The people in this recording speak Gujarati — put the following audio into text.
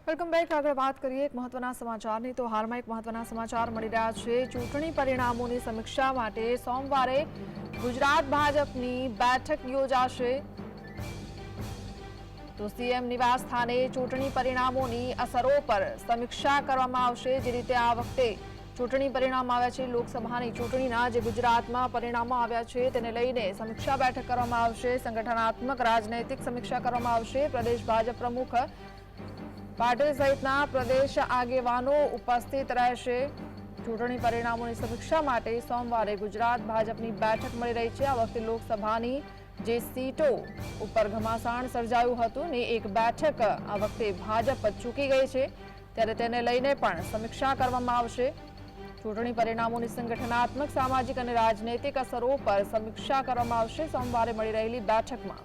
Welcome back. આગળ વાત કરીએ એક મહત્વના સમાચારની તો હાલમાં એક મહત્વના સમાચાર મળી રહ્યા છે। ચૂંટણી પરિણામોની સમીક્ષા માટે સોમવારે ગુજરાત ભાજપની બેઠક યોજાશે। તો સીએમ નિવાસ સ્થાને ચૂંટણી પરિણામોની અસરો પર સમીક્ષા કરવામાં આવશે। જે રીતે આ વખતે ચૂંટણી પરિણામ આવ્યા છે, લોકસભાની ચૂંટણીના જે ગુજરાતમાં પરિણામો આવ્યા છે તેને લઈને સમીક્ષા બેઠક કરવામાં આવશે। સંગઠનાત્મક રાજનૈતિક સમીક્ષા કરવામાં આવશે। પ્રદેશ ભાજપ પ્રમુખ પાટીલ સહિતના પ્રદેશ આગેવાનો ઉપસ્થિત રહેશે। ચૂંટણી પરિણામોની સમીક્ષા માટે સોમવારે ગુજરાત ભાજપની બેઠક મળી રહી છે। આ વખતે લોકસભાની જે સીટો ઉપર ઘમાસાણ સર્જાયું હતું ને એક બેઠક આ વખતે ભાજપ ચૂકી ગઈ છે, ત્યારે તેને લઈને પણ સમીક્ષા કરવામાં આવશે। ચૂંટણી પરિણામોની સંગઠનાત્મક, સામાજિક અને રાજનૈતિક અસરો પર સમીક્ષા કરવામાં આવશે સોમવારે મળી રહેલી બેઠકમાં।